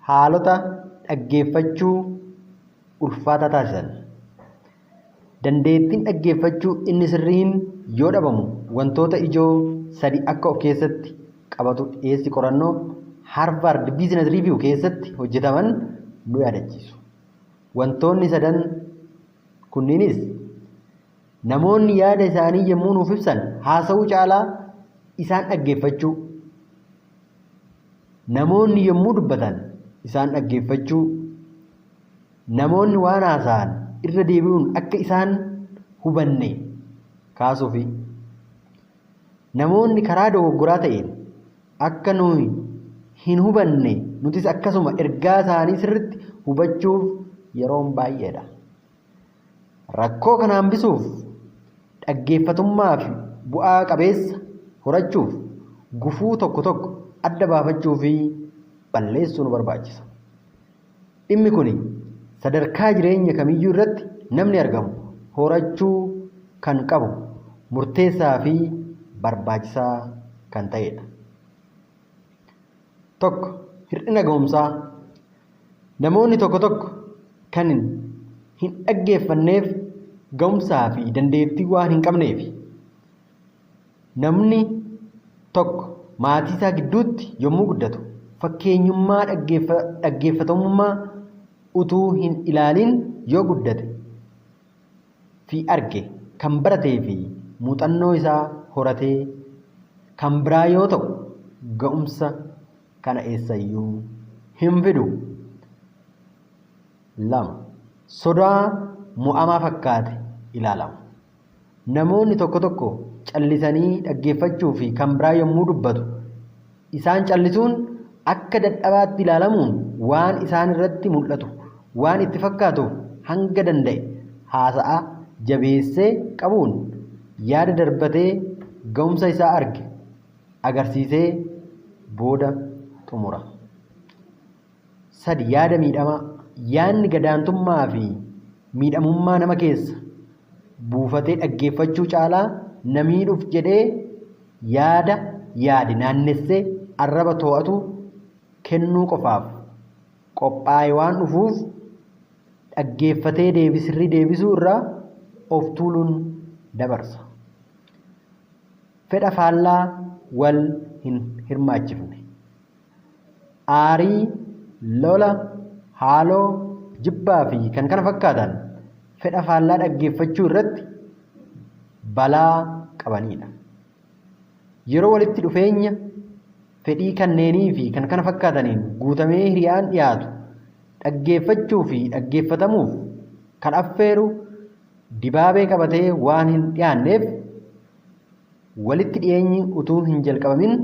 haalota dhaggeeffachuu ulfaataa taasisan. Dandeettiin dhaggeeffachuu inni sirriin yoo dhabamu wantoota ijoo sadii akka of keessatti qabatu dhiyeessi qorannoo Harvard Business Review keessatti hojjetaman nu yaadachiisu. Wantoonni sadan kunniinis namoonni yaada isaanii yommuu nuuf ibsan haasa'uu caalaa isaan dhaggeeffachuu, namoonni yommuu dubbatan isaan dhaggeeffachuu, namoonni waan haasa'an irra deebi'uun akka isaan hubanne kaasuufi namoonni karaa dogoggoraa ta'een akka nuyi hin hubanne nutis akkasuma ergaa isaanii sirriitti hubachuuf yeroon baay'eedha. Rakkoo kana hambisuuf dhaggeeffatummaa fi bu'aa qabeessa horachuuf gufuu tokko tokko adda baafachuu fi balleessuu nu barbaachisa. Dhimmi kun sadarkaa jireenya kamiyyuu irratti namni argamu horachuu kan qabu murteessaa fi barbaachisaa kan ta'edha. Tokko, hir'ina ga'umsaa. Namoonni tokko tokko kan hin dhaggeeffanneef ga'umsaa fi dandeettii waan hin qabneef. Namni tokko maatii isaa gidduutti yommuu guddatu fakkeenyummaa dhaggeeffatamummaa utuu hin ilaalin yoo guddate fi arge kan baratee fi muuxannoo isaa horatee kan biraa yoo ta'u ga'umsa kana eessayyuu hin fidu. 2. Sodaa mo'amaa fakkaate ilaalama. Namoonni tokko tokko callisanii dhaggeeffachuu fi kan biraa yommuu dubbatu isaan callisuun akka dadhabaatti ilaalamuun waan isaan irratti mul'atu waan itti fakkaatuuf hanga danda'e haasa'a jabeessee qabuun yaada darbatee ga'umsa isaa arge agarsiisee booda xumura. 3. Yaada miidhamaa. Yaadni gadaantummaa fi miidhamummaa nama keessa buufatee dhaggeeffachuu caalaa na miidhuuf jedhee yaade naannessee arraba to'atu kennuu qofaaf qophaa'e waan dhufuuf dhaggeeffatee sirrii deebisuu irraa of tuuluun dabarsa. Fedha faallaa wal hin hirmaachifne. Aarii, lola, haaloo, jibbaa fi kan kana fakkaatan fedha faallaa dhaggeeffachuu irratti balaa qabanidha. Yeroo walitti dhufeenya fedhii kanneenii fi kan kana fakkaataniin guutamee hiriyaan dhiyaatu dhaggeeffachuu fi dhaggeeffatamuuf kan affeeru dibaabee qabatee waan hin dhiyaanneef walitti dhiyeenyi utuu hin jalqabamin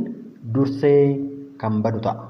dursee kan badu ta'a.